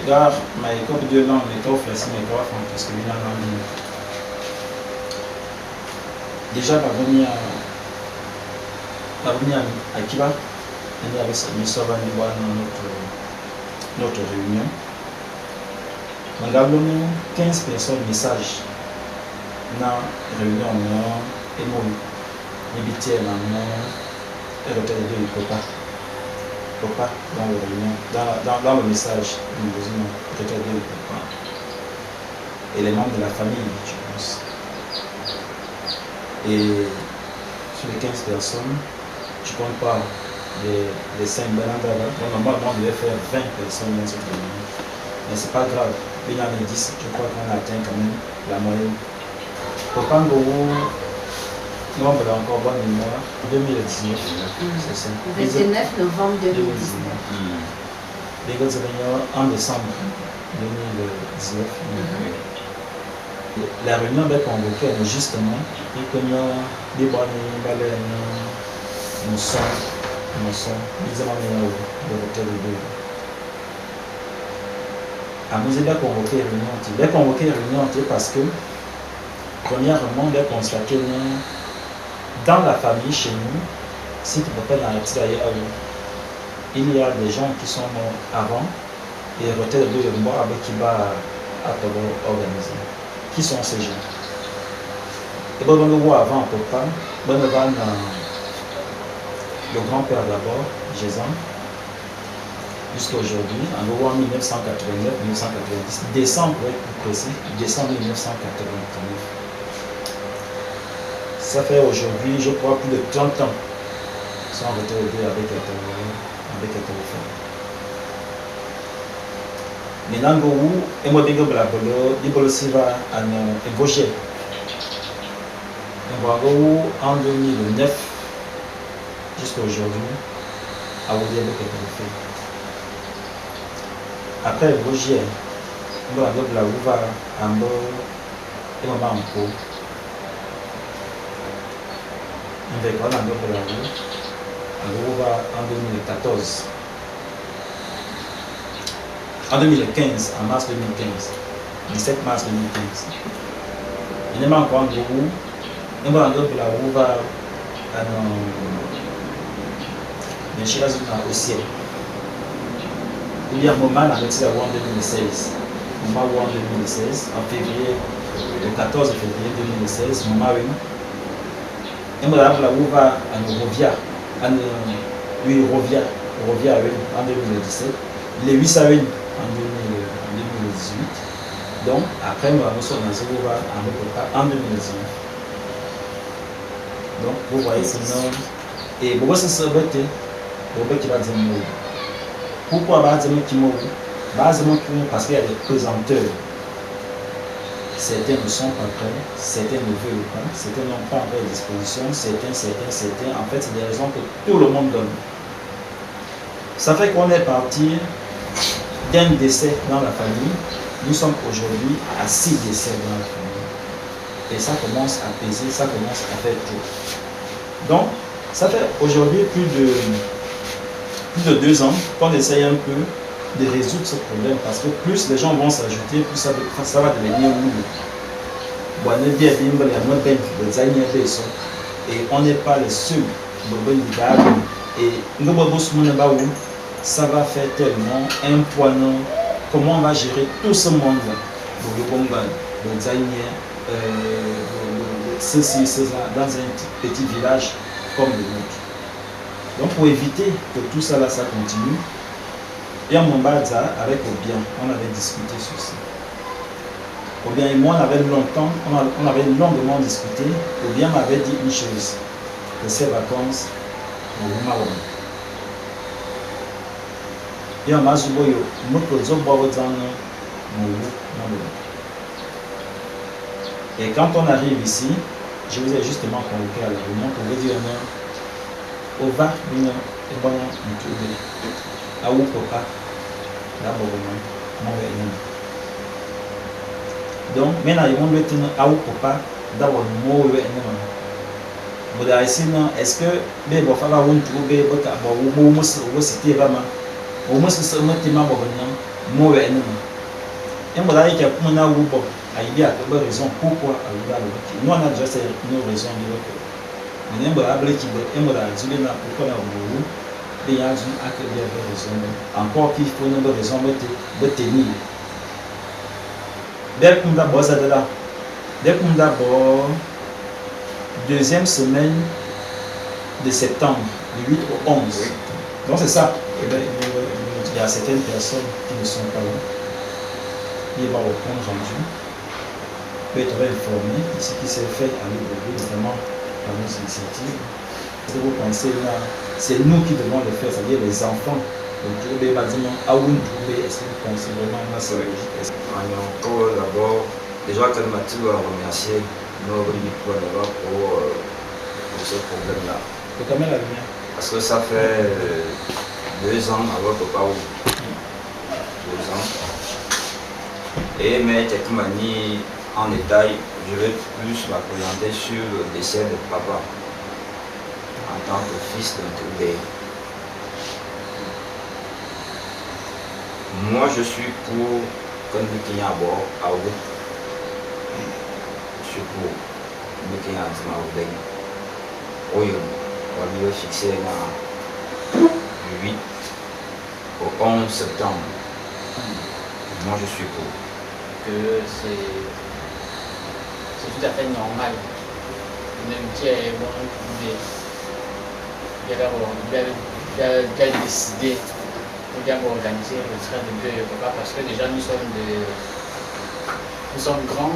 gare, mais comme Dieu l'a, mais quand on fait mais quand on parce que bien déjà la venir à Kiba, on avait ça notre réunion. Nous avons 15 personnes messages dans la réunion et nous habitons et le téléphone Papa dans la réunion, dans le message, nous disons peut-être de papa et les membres de la famille, je pense. Et sur les 15 personnes, je ne compte pas les 5 Benandara. Normalement, on devait faire 20 personnes dans cette réunion. Mais ce n'est pas grave. Il y en a 10, je crois qu'on a atteint quand même la moyenne. Papa Ngogo, nous avons encore bonne mémoire. 2019, c'est ça. 29 novembre 2019. Les gars, en décembre 2019. La réunion est convoquée justement et que nous avons des bonnes nous sommes bizarrement de retour de deux. À nous aider à convoquer une réunion. Il est convoqué une réunion parce que, premièrement, il est constaté dans la famille chez nous, si tu peux pas dans la il y a des gens qui sont morts avant et retour de deux morts avec qui va à organiser. Qui sont ces gens? Et bon, on le voit avant, on ne peut pas. On va dans le grand-père d'abord, Jésus, jusqu'à aujourd'hui, en le voit en 1989-1990, décembre, pour être plus précis, décembre 1989. Ça fait aujourd'hui, je crois, plus de 30 ans qu'ils sont retrouvés avec un téléphone. Maintenant, et moi, je vais en Gaucher. En 2009, jusqu'à aujourd'hui, à vous dire que je fais. Après Gaucher, on va la Ouva, en bas, et on va en pot. On va la Ouva en 2014. En 2015, en mars 2015, 17 mars 2015. Il n'y a encore un gros. Il y a un gros la Ouva au ciel. Il y a un moment en 2016. Moment en 2016, en février, le 14 février 2016, moment il y a la Ouva en Rovia. Lui, Rovia en 2017. Les 8 à 1 en 2018. Donc, après, nous avons en 2019. Donc, vous voyez, c'est non. Et pourquoi c'est ça, qui va dire mot? Pourquoi va dire qui mot? Parce qu'il y a des présenteurs. Certains ne sont pas prêts, certains ne veulent pas, certains n'ont pas encore à disposition, certains. En fait, c'est des raisons que tout le monde donne. Ça fait qu'on est parti d'un décès dans la famille. Nous sommes aujourd'hui à 6 décès dans la famille. Et ça commence à peser, ça commence à faire tout. Donc, ça fait aujourd'hui plus de 2 ans qu'on essaye un peu de résoudre ce problème parce que plus les gens vont s'ajouter, plus ça va devenir lourd. Et on n'est pas les seuls. Et ça va faire tellement un point. Comment on va gérer tout ce monde-là? Le designer, ceci, cela, dans un petit village comme le nôtre. Donc pour éviter que tout ça là, ça continue, et à Mombaza, avec Obien, on avait discuté sur ça. Obien et moi, on avait longuement discuté. Obien m'avait dit une chose, que ces vacances, au Maroc. Et on m'a dit, et quand on arrive ici, je vous ai justement convoqué à la réunion pour vous dire non, au va, et bon, à où papa, d'abord, donc, maintenant, ils vont le dire à où papa, d'abord, moi, est-ce que les enfants vont trouver au moins c'était vraiment au moins c'est seulement Moi, et moi, là, il y a une raison pourquoi nous on a déjà nos raisons de mais pourquoi il y a raison encore qu'il faut une raison de tenir dès qu'on d'abord deuxième semaine de septembre, du 8 au 11. Donc c'est ça. Il y a certaines personnes qui ne sont pas là. Il va au compte rendu. Peut être informé de ce qui s'est fait à l'Église, notamment dans nos initiatives. Si vous pensez là, c'est nous qui devons le faire, c'est-à-dire les enfants. Donc, est-ce que vous pensez vraiment là, c'est logique? Encore d'abord, déjà que Mathieu a remercié nos pour ce problème-là. Parce que ça fait 2 ans avec papa ou 2 ans. Et mais quelques manies en détail, je vais plus m'appréhender sur le décès de papa en tant que fils d'un Toubé. Moi je suis pour que nous qui à bord à vous. Je suis pour nous qui à Zimbabwe. Oui, on va fixer du 8 au 11 septembre. Moi je suis pour. Que c'est tout à fait normal. Même qui est bon, il a décidé d'organiser le train de deuil de papa parce que déjà nous sommes grands.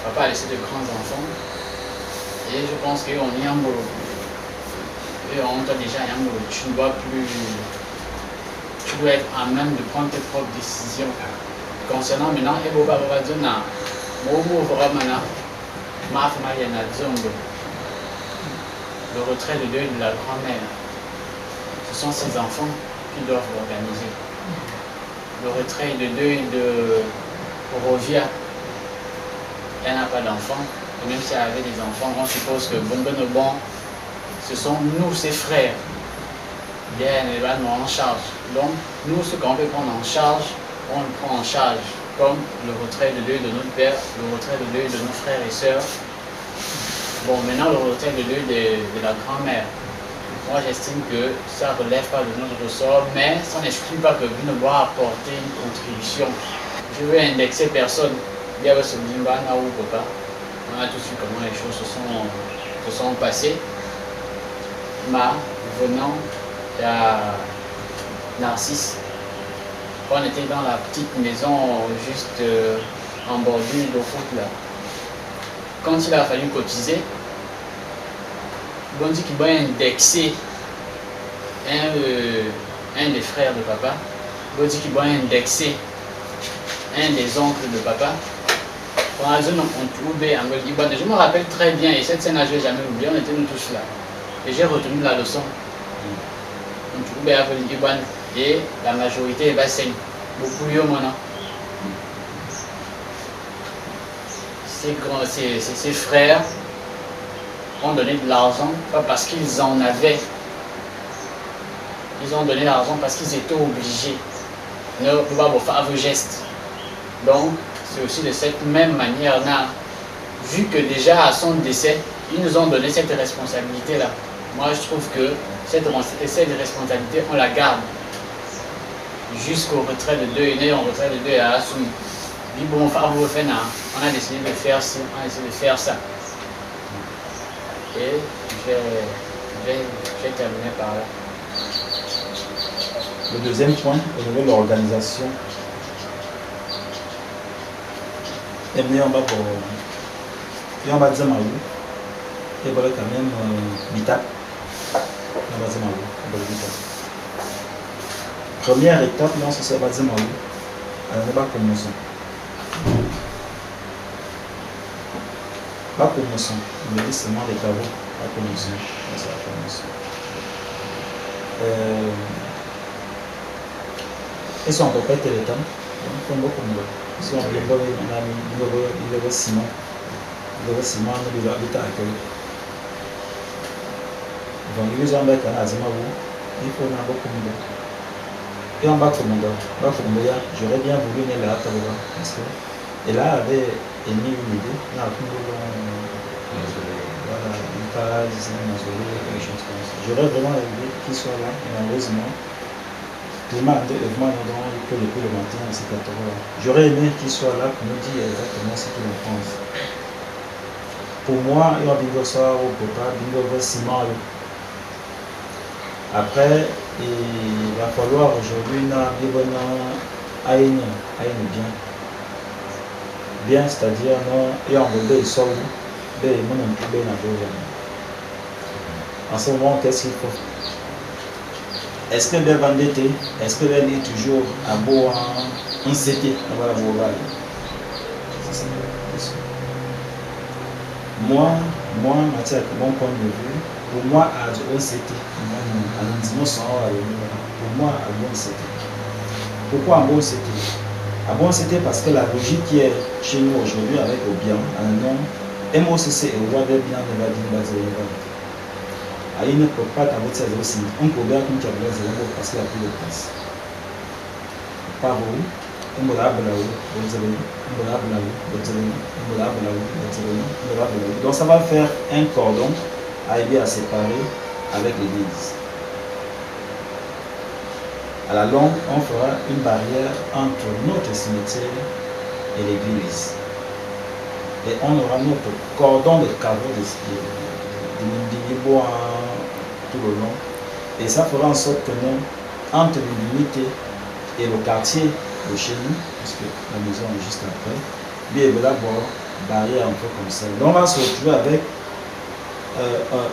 Papa a laissé de grands enfants et je pense qu'on y a un mot. Et on t'a déjà un mot. Tu dois être à même de prendre tes propres décisions. Concernant maintenant, le retrait de deuil de la grand-mère, ce sont ses enfants qui doivent l'organiser. Le retrait de deuil de Rovia, elle n'a pas d'enfants, et même si elle avait des enfants, on suppose que Bonbonobon, ce sont nous, ses frères. Bien, elle va nous en charge. Donc, nous, ce qu'on peut prendre en charge, on le prend en charge, comme le retrait de deuil de notre père, le retrait de deuil de nos frères et sœurs. Bon, maintenant le retrait de deuil de la grand-mère. Moi, j'estime que ça ne relève pas de notre ressort, mais ça n'exclut pas que vous ne doit apporter une contribution. Je veux indexer personne. Il y avait ce Bimbana ou papa. On a tous vu comment les choses se sont passées. Mais venant à Narcisse, on était dans la petite maison juste en bordure de route là. Quand il a fallu cotiser, on dit qu'il va indexer un des frères de papa, on dit qu'il va indexer un des oncles de papa. Je me rappelle très bien, et cette scène-là, je ne vais jamais oublier, on était nous tous là. Et j'ai retenu la leçon. Et la majorité va saigner. Beaucoup mieux maintenant. Ses frères ont donné de l'argent, pas parce qu'ils en avaient. Ils ont donné l'argent parce qu'ils étaient obligés. Ne pas faire vos gestes. Donc, c'est aussi de cette même manière-là, vu que déjà à son décès, ils nous ont donné cette responsabilité-là. Moi, je trouve que cette responsabilité, on la garde jusqu'au retrait de deuil. On retrait de deuil à Assoum. On a décidé de faire ci, on a décidé de faire ça. Et je vais terminer par là. Le deuxième point, au niveau de l'organisation, et on va dire Maou, et voilà quand même Bita. On va dire Maou, première étape, non, c'est ça, on va dire Maou. Alors, on va commencer. Pas commencer, on dit seulement des travaux, pas commencer. Ça va commencer. Et si on peut pas être le temps, on va comme si on a ciment, on a habitat accueil. Donc, ils ont mis un azima, il faut en avoir comme Et en bas j'aurais bien voulu aller là, parce que et là avait émis une idée, voilà, une case, un mausolée, quelque chose comme ça. J'aurais vraiment aimé qu'il soit là, et malheureusement, Clément a que depuis le matin à 14 heures. J'aurais aimé qu'il soit là pour nous dire exactement ce qu'il en pense. Pour moi, il y a bingo soir au papa, bingo va ciment. Après, il va falloir aujourd'hui bien. Bien, c'est-à-dire non, et en gros, il sort où, en ce moment, qu'est-ce qu'il faut? Est-ce que les vendettés, est-ce que les est toujours à beau en CT? Moi, Mathieu, mon point de vue, pour moi, à OCT, pour moi, à bon CT. Pourquoi à bon CT? À bon CT parce que la logique qui est chez nous aujourd'hui avec Obiang, un nom, MOCC et Ouadé bien de la Dimbazoïva. Il ne peut pas t'avoir ça aussi. On peut bien qu'on t'avoir ça parce qu'il y a plus de place. Pas vous. Donc ça va faire un cordon à aider à séparer avec l'église. À la longue, on fera une barrière entre notre cimetière et l'église. Et on aura notre cordon de caveau de Mindinibo tout le long. Et ça fera en sorte que nous, entre l'unité et le quartier de chez nous, puisque la maison est juste après, bien d'abord barrière un peu comme ça. Donc on va se retrouver avec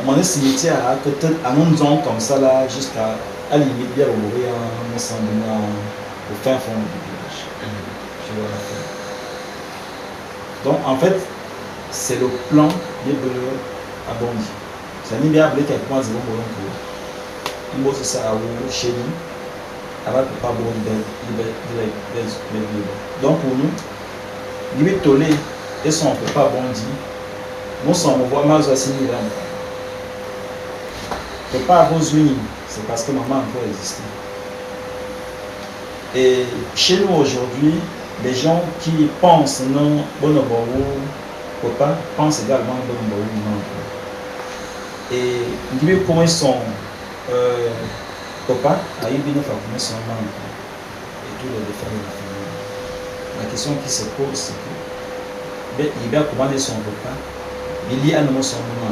mon cimetière à côté à une zone comme ça là, jusqu'à la limite bien au fin fond du village. Je vois la fin. Donc en fait, c'est le plan de abondi. Ça n'est bien appelé quelque chose de bon pour nous. C'est ça chez nous. Avec pas bon donc pour nous, limite tolé et son on peut pas bondir. Nous sommes voit mal aussi ni là. Que pas vos unis, c'est parce que maman peut exister. Et chez nous aujourd'hui, les gens qui pensent non bon papa pensent également bon non. Et limite comment ils sont papa a eu bien fait comme son maman et tous les défauts de la famille. La question qui se pose, c'est que il va commander son papa, il y a un nom son maman.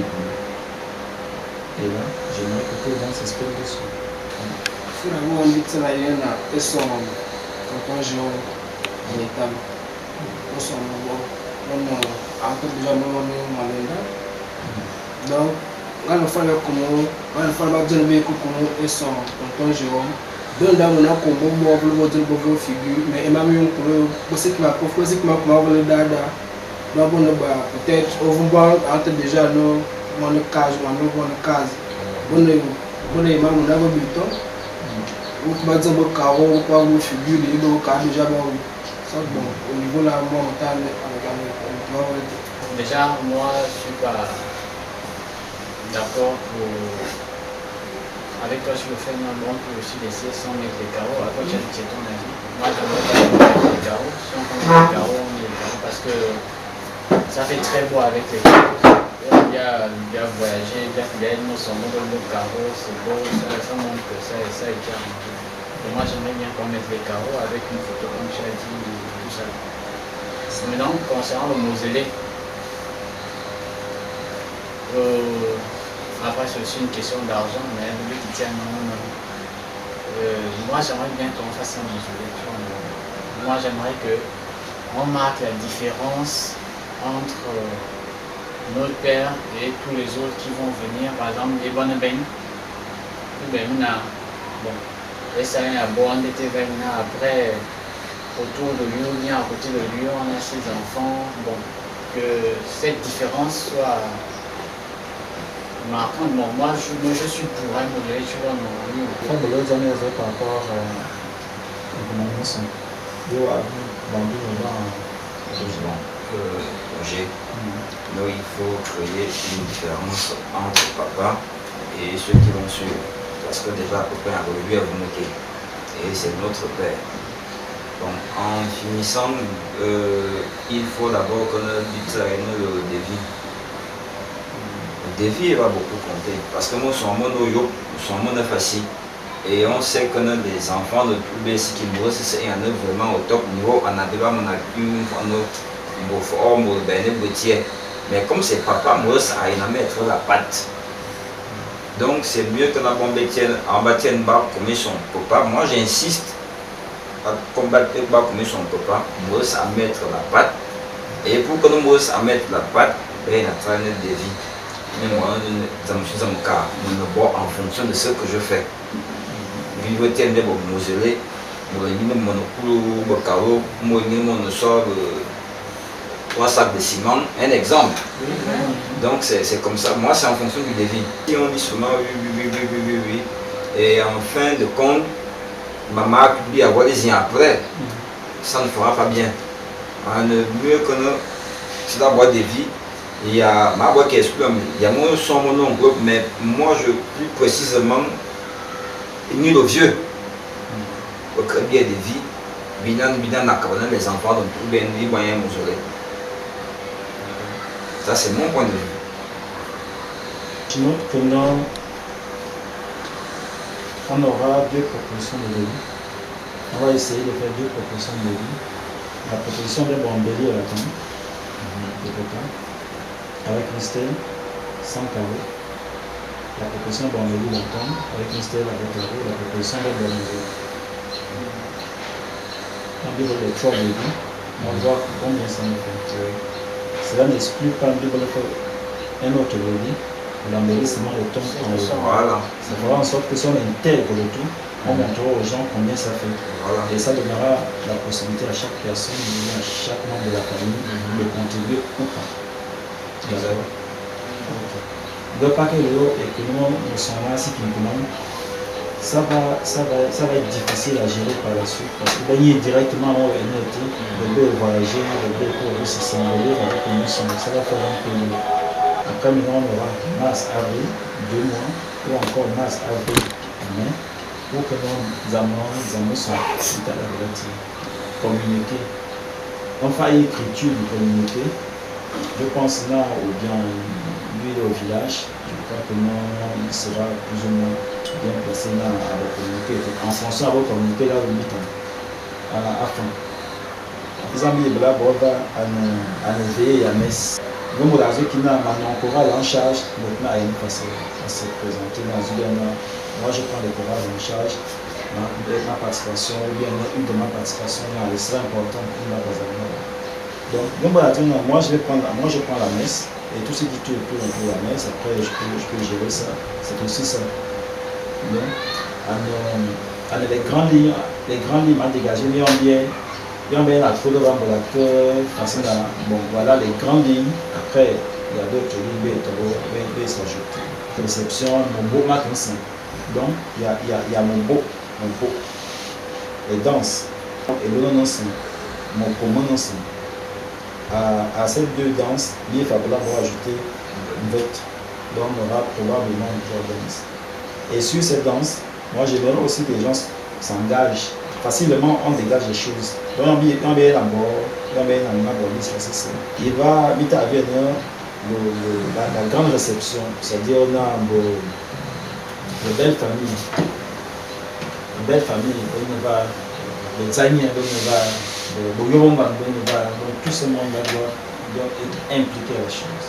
Et là, j'aimerais que tout le monde s'exprime dessus. Finalement, on dit que ça y est, et son tonton Jérôme, en état. On s'en va, on a encore déjà mon donc, quand on fait le comment, quand on fait le donner comment et son tonton Jérôme, donc là on a comme moi vos figures, mais il m'a mis un peu, parce qu'il m'a proposé que m'a le dada, donc on a peut-être au fond entre déjà nos mon case, on est même on a un buton, ou pas dire au carreau, ou pas vos figures, il est au cas déjà ça bon au niveau là moi déjà moi je suis pas d'accord avec toi sur le fait non, on peut aussi laisser sans mettre les carreaux. À quoi tu as dit ton avis? Moi j'aimerais pas mettre les carreaux. Si on met les carreaux, on met les carreaux parce que ça fait très beau avec les carreaux. Il y a voyagé, il y a une notion de carreaux, c'est beau, ça montre que ça et ça a été arrangé. Et moi j'aimerais bien qu'on mette les carreaux avec une photo comme tu as dit, tout ça. Maintenant, concernant le mausolée, après c'est aussi une question d'argent, mais lui qui tient non. Moi j'aimerais bien qu'on fasse un mausolée. Moi j'aimerais qu'on marque la différence entre notre père et tous les autres qui vont venir, par exemple les bonnes bains. Bon, et ça y est, bon, après, autour de lui, ou bien à côté de lui, on a ses enfants. Bon, que cette différence soit marquante. Bon, moi je suis pour un modèle, tu vois, non. Par rapport à l'organisation. Donc il faut créer une différence entre papa et ceux qui vont suivre. Parce que déjà, papa a relevé à vous noter. et c'est notre Père. Donc, en finissant, il faut d'abord qu'on dise le défi. Le défi va beaucoup compter parce que nous sommes facile. Et on sait que les enfants de tout le qui mourent, c'est vraiment au top niveau. On a déjà mais comme c'est papa, moi, ça a une mettre la patte. Donc c'est mieux que la bombe en bâtienne bas comme son papa. Moi j'insiste à combattre bas comme son papa, moi à mettre la patte. Et pour que nous à mettre la patte, ben a traîné des vies. Mais moi, je me suis en fonction de ce que je fais. Je tiens de mon mausolée, mon sort 3 sacs de ciment, un exemple. Donc c'est comme ça. Moi c'est en fonction du défi. Si on dit seulement oui, et en fin de compte, maman publie avoir les yeux après, ça ne fera pas bien. Mieux que nous, c'est d'avoir des vies. Il y a ma voix qui exclut, il y a mon son, mon oncle, mais moi je plus précisément, ni le vieux. Pour créer bien des vies, bilan les enfants, donc tout bien, ils voient un mausolée. Ça, c'est mon point de vue. Sinon, on aura 2 propositions de devis. On va essayer de faire 2 propositions de devis. La proposition de Bambéli à la tombe, de papa, avec Christelle, sans carreau. La proposition de Bambéli à la tombe, avec Christelle, avec carreau. La proposition de Bambéli. On dit les 3 devis. On va voir combien ça nous fait. Cela n'exclut pas de faire un autre devis. L'embellissement de ton voilà. Ça fera en sorte que si on intègre le tout, on montrera aux gens combien ça fait. Voilà. Et ça donnera la possibilité à chaque personne, à chaque membre de la famille de contribuer ou pas. D'accord. Le paquet de l'eau et que nous sommes là, si ça va être difficile à gérer par la suite parce que gagner directement au NLT, le B voyager, le B pour se s'envoler avec nous, ça va faire un peu mieux. Après, maintenant, on aura mars, avril, 2 mois, ou encore mars, avril, mai, pour que nos amours soient à la relative. Communiquer. Enfin, écriture du communiqué. Je pense là, ou bien lui au village, je crois que il sera plus ou moins bien placé là à communiquer. En fonction à communiquer là, vous mettez à fond. Les amis, là, on va à nous veiller à messe. Nous, dans ceux qui n'ont pas chorale en charge, maintenant, il faut se présenter dans une. Moi, je prends le chorale en charge, ma participation, ou bien une de ma participation, là, c'est important pour ma besoin. Donc, moi, je prends la messe, et tout ce qui tourne autour de la messe, après, je peux gérer ça. C'est aussi ça. Donc, les grandes lignes à dégager, il y a la foule de l'ambulateur, bon, voilà les grandes lignes. Après, il y a d'autres lignes qui s'ajoutent. Réception, mon beau matin. Donc, il y a mon beau. Les danses. Et le non mon commun ensemble. À ces 2 danses, il va falloir ajouter une vote. Donc, on aura probablement 3 danses. Et sur ces danses, moi j'aimerais aussi que les gens s'engagent. Facilement, on dégage les choses. Donc, il va vite à venir la grande réception, c'est-à-dire on a de belles familles. De belles familles, on va, les Zaïniens, on va, les Boyomba, donc tout ce monde-là doit être impliqué à la chose.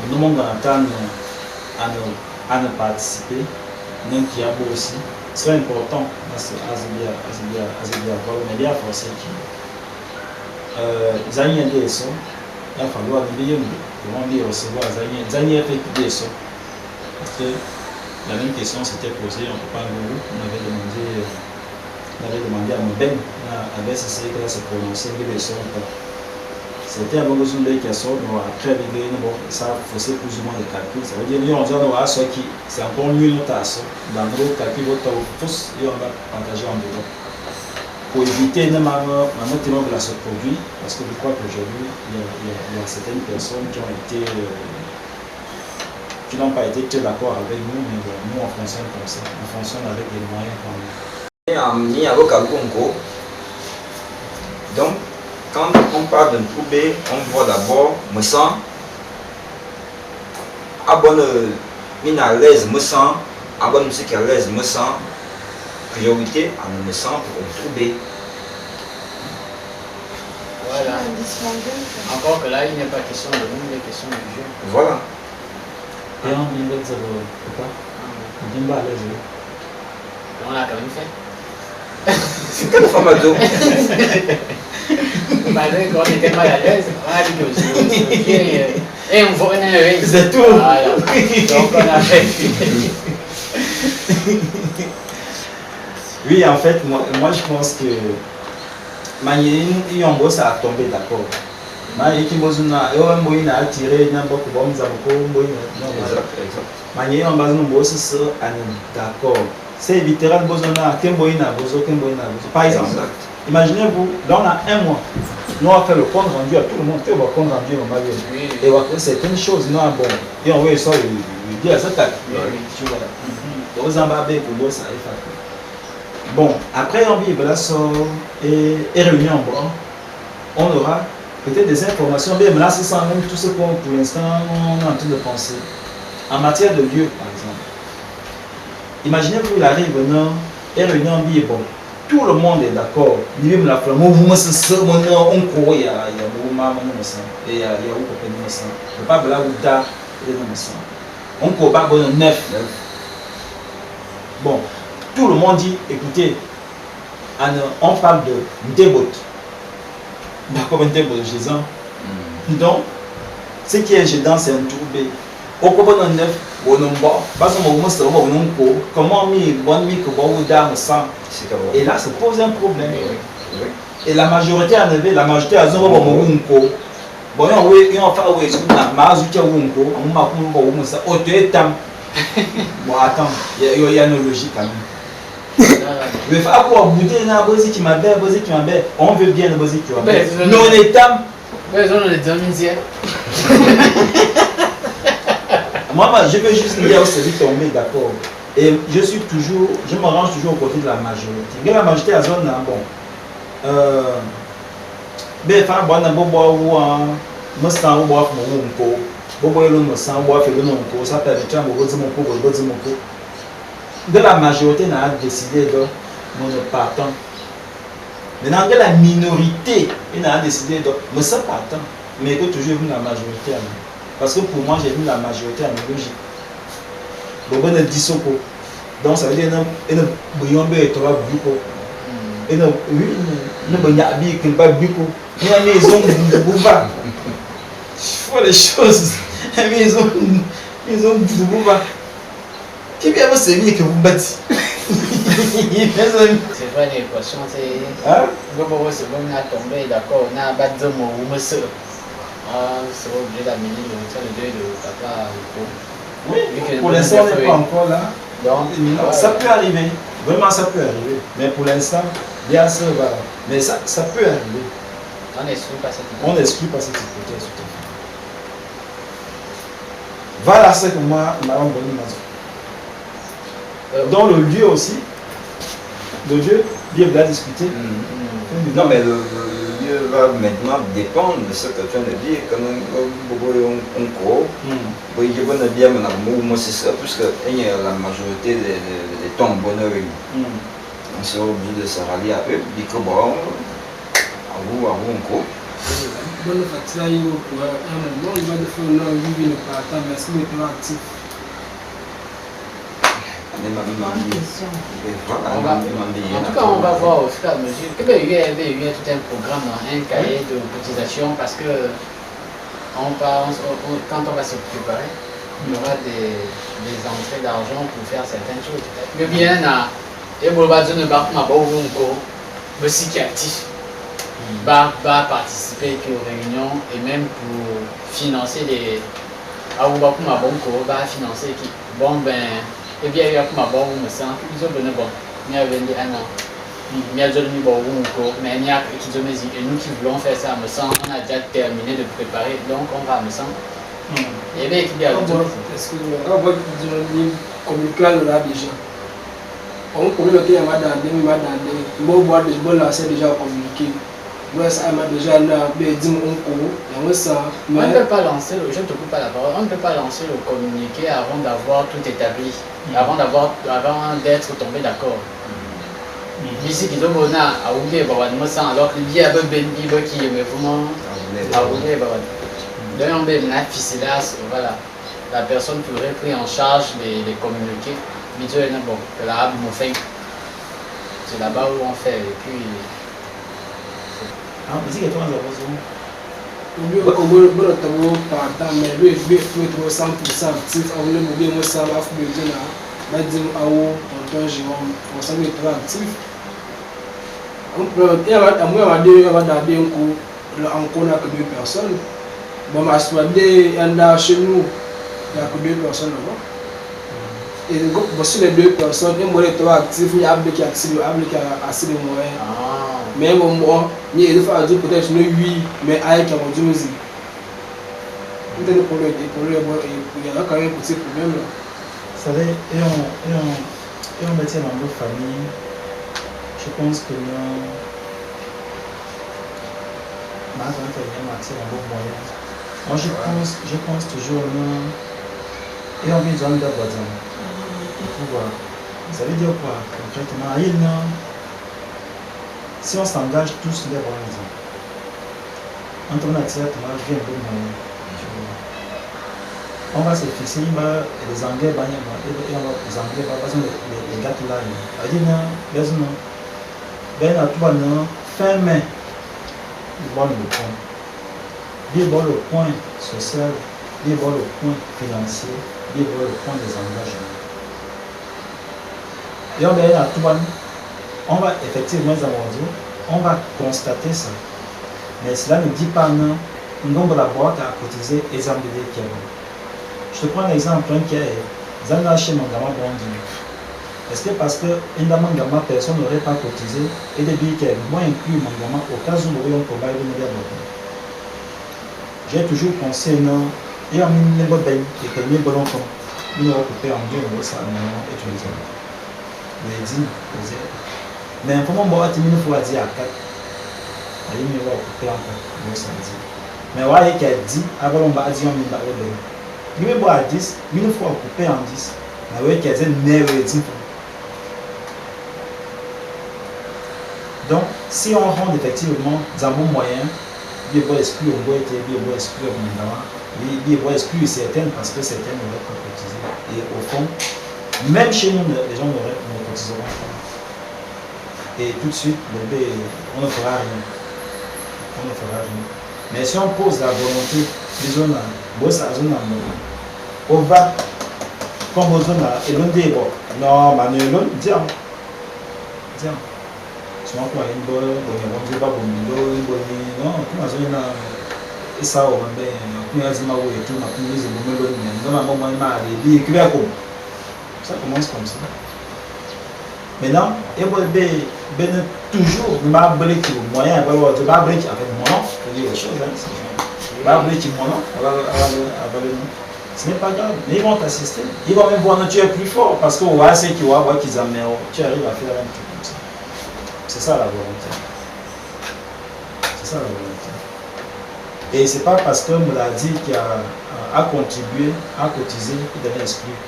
Nous devons attendre à ne participer, même qui a beau aussi. C'est important à se dire, mais il y a forcé qui. Zaïniens des sons, il va falloir recevoir Zaïniens fait des sons. Parce que la même question s'était posée, on ne peut pas le on avait demandé à Mobem, à BCC, qu'elle se prononcer, que les sons ou pas. C'était un bon besoin de question, mais après, ça faisait plus ou moins de calcul. Ça veut dire que c'est encore mieux notre assaut. Dans nos calculs, on va partager en dehors. Pour éviter que notre se produit, parce que je crois qu'aujourd'hui, il y a certaines personnes qui n'ont pas été très d'accord avec nous, mais nous on fonctionne comme ça, on fonctionne avec les moyens qu'on a. Ni à Congo. Donc, quand on parle d'un troublé, on voit d'abord me sens à bonne mine à l'aise, me sens à bonne musique à l'aise, me sens priorité à me sens pour un troublé. Voilà. Encore que là, il n'est pas question de nous, il est question du jeu. Voilà. Et on vient de dire pourquoi on vient pas à l'aise. On l'a quand même fait. C'est quelle forme d'eau? Malgré qu'on était mal à l'aise, on a dit que et on voit un c'est tout. Voilà. Donc on a fait. Oui, en fait, moi je pense que il y a un boss à tomber d'accord. Mais qui mozuna, eu un moyen à attirer n'importe quoi, nous avons beaucoup de moyens. Mais il y a un boss d'accord. C'est éviter le besoin qu'un moyen à besoin, qu'un moyen à besoin. Par exemple, imaginez-vous, dans un mois, nous on fait le compte rendu à tout le monde, tu vas compte rendu au Mali. Et on va faire certaines choses, non bon. Et on va ça, il dit à ça, tu vois. Donc, on va bien pour ça, bon, après on vit là et réunion bon, on aura peut-être des informations, mais là c'est ça même tout ce qu'on pour l'instant on est en train de penser. En matière de lieu, par exemple. Imaginez-vous, il arrive et réunion dit bon, tout le monde est d'accord. Même la flamme, vous se sentez on croit il y a mouvement et il y a où qu'on peut nous le pas là où da et nous sommes. On croit pas bon 9. Bon, tout le monde dit écoutez, on parle de début. D'accord, un début de Jésus. Donc, ce qui est gênant, c'est un troublé. Au cours de 9, comment et là, ça pose un problème. Et la majorité a levé, la majorité a dit bon, bon, attends, il y a une logique quand même. Le fait avoir bouté on veut bien le basique qui m'appelle. Non, on est tam. Moi, je veux juste dire celui tombé d'accord. Et je me range toujours aux côtés de la majorité. La majorité à zone, bon. De la majorité n'a décidé de nous partons. Maintenant, la minorité n'a décidé de me ça partant. Mais que toujours vu la majorité. Parce que pour moi, j'ai vu la majorité en logique. Donc, on a dit ça. Donc, ça veut dire que nous avons vu que nous avons vu que nous avons vu que nous avons vu que nous avons vu que nous avons il faut les choses. Ils ont vu qui vient vous servir que vous battez. C'est vrai, l'équation, c'est. Vous pouvez tomber, d'accord, on a battu mon monsieur. C'est obligé d'amener le deuil de papa. Oui, pour l'instant, on n'est pas encore là. Donc, ça peut arriver. Vraiment, ça peut arriver. Mais pour l'instant, bien sûr, voilà. Mais ça peut arriver. On n'exclut pas cette hypothèse. On n'exclut pas cette hypothèse. Voilà ce que moi, Mme Boni m'a dit. Dans le lieu aussi, le lieu, bien va discuter. Non, mais le lieu va maintenant dépendre de ce que tu viens de dire. Quand on court, il va bien moi c'est ça, puisque la majorité des tombes bonheur, on sera obligé de se rallier à eux. Dit que bon, à vous on court. Bonne fatigue, il va faire une partant, mais est-ce qu'il est actif? En tout cas, on va voir au fur et à mesure. Il y a tout un programme, un cahier de cotisation parce que quand on va se préparer, il y aura des entrées d'argent pour faire certaines choses. Mais bien, il y a aussi qui est actif, va participer aux réunions et même pour financer des. Va financer qui. Bon, ben. Et bien, il y a comme un bon médecin, ils ont donné bon. Il y a 21 ans. Il y a déjà donné bon mais il y a qui ont dit, et nous qui voulons faire ça à Messan, on a déjà terminé de préparer, donc on va à Messan. Et bien, qui a est-ce que on va communiquer là déjà? On problème qu'il y a madame, bon boire de bon lancer déjà communiquer. Moi ça m'a déjà là, dit mon coup, on ne peut pas lancer, je ne te coupe pas la parole, on ne peut pas lancer le communiqué avant d'avoir tout établi, avant d'être tombé d'accord. Ici, qui doit bonner à oublier, alors que le billet a besoin qui est vraiment à oublier. Donc, on a voilà, la personne pourrait prendre en charge les communiqués. Bon, c'est là-bas où on fait, et puis. Ah, mais c'est que toi, par temps, mais lui, il faut 100% actif. On veut bien moi ça, là, faut dire là, là, dire à où, tonton Jérôme, on s'en est trop actif. On peut, il y a un coup, encore là que 2 personnes. Bon, ma soirée, il y a chez nous, il n'y a que 2 personnes là-bas. Et sur les 2 personnes, il y a trop actif, il y a qui actif, il y a qui a assez de moyens. Mais moi, il y a des fois peut-être 8, mais avec qui ont dû nous dire. Peut-être pour il y a quand même un petit problème là. Vous savez, et on mettait dans nos familles, je pense que nous, moi je pense toujours et on vit dans le bazar. Ça veut dire quoi concrètement? Si on s'engage tous les bons raisons, entre nous vient un peu de moyen. On va se fixer, les Anglais, les gars là, fin mai, ils vont le point. Ils vont le point social, ils vont le point financier, ils vont le point des engagements. Et on va effectivement, on va constater ça. Mais cela ne dit pas non, nombre de la boîte à cotiser et exemple de qui Je te prends un exemple qui est Zana chez Mangama Bondi. Est-ce que parce que Mangama personne n'aurait pas cotisé et depuis qu'il y a moins inclus Mangama au cas où nous aurions probablement une meilleure boîte. J'ai toujours pensé non, il y a une bonne bain et que nous avons coupé en deux, on va ça utiliser. Mais pour moi, il faut dire à 4. Il faut couper encore. Mais ouais, il y a 10, avant on va dire on va dire. Il faut à 10, il faut couper en 10. Mais ouais, il y a 9. Donc, si on rend effectivement des bons moyens, il faut exclure on doit être, il faut exclure il faut exclure certaines parce que certaines n'auraient pas cotisé. Et au fond, même chez nous, les gens ne cotiseront pas. Et tout de suite, on ne fera rien. On ne fera rien. Mais si on pose la volonté, disons, on va, comme on et l'on dit, non, Manuel, tiens. Souvent, quand il y a une bonne, on ne va pas non, comment ça, on va bien, ça commence comme ça. Maintenant, il y a toujours des moyens avec mon nom, je dis les choses, ce n'est pas grave, mais ils vont t'assister. Ils vont même voir que tu es plus fort parce qu'on voit ceux qui voient qu'ils amènent, tu arrives à faire un truc comme ça. C'est ça la volonté. C'est ça la volonté. Et c'est pas parce que Mouladi qui a contribué, a cotisé, qu'il devait exclure.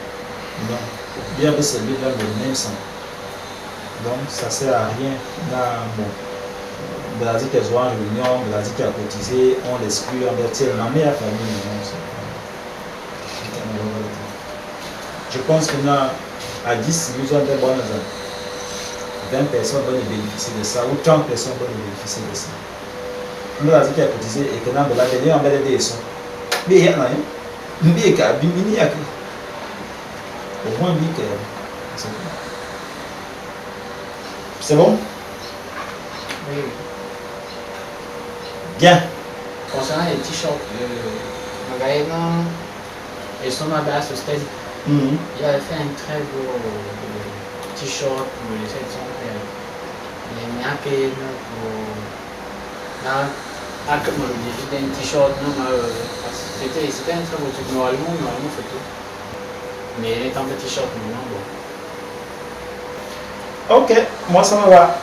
Non. Bien que c'est lui dans le même sang. Donc ça ne sert à rien. Mouladi qui a joué en réunion, Mouladi qui a cotisé, on l'exclut, on dit la meilleure famille. Je pense que là, à 10, nous avons des bonnes 20 personnes vont bénéficier de ça, ou 30 personnes vont bénéficier de ça. Nous avons dit qu'il a cotisé et que nous avons donné des sons. Mais il y a rien. Au moins, c'est bon? Oui. Bien. Concernant les t-shirts, Magaïna et son abbas au stade, il avait fait un très beau t-shirt pour les 700 les miaké pour c'était un t-shirt c'était un très beau truc normalement photo mais il est un petit t-shirt maintenant bon. Ok, moi ça me va.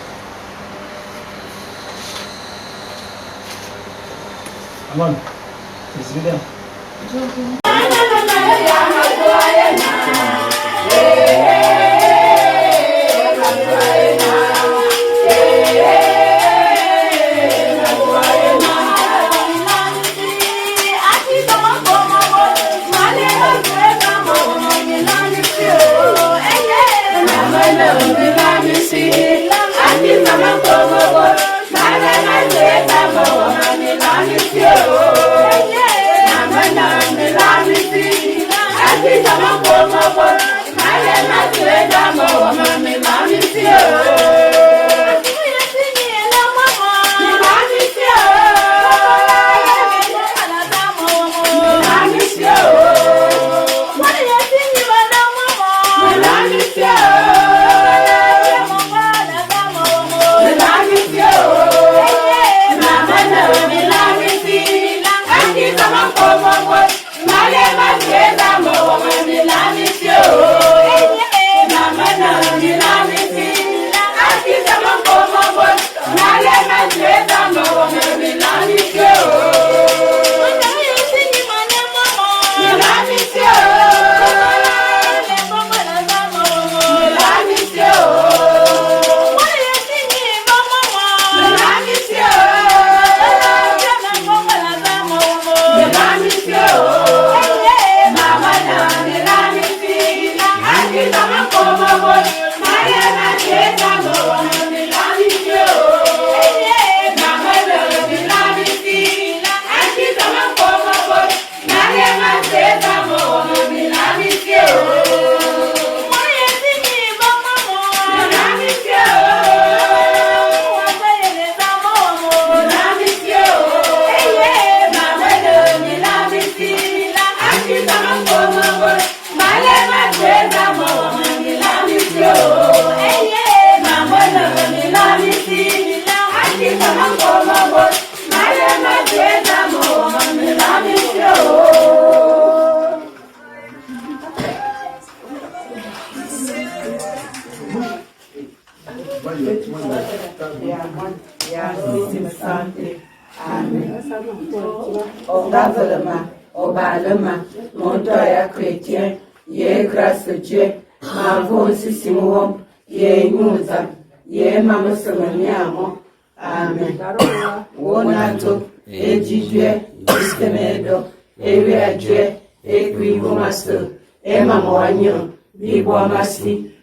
Aman, c'est bien. Obalema, Montoya chrétien, ye grâce Dieu, ma voix aussi simon, ye nuza, ye mama semaniamo, amen. Wonato, e Dieu, istemedo, e via Dieu, e qui vomasto, e mamoagno, vivo amasi.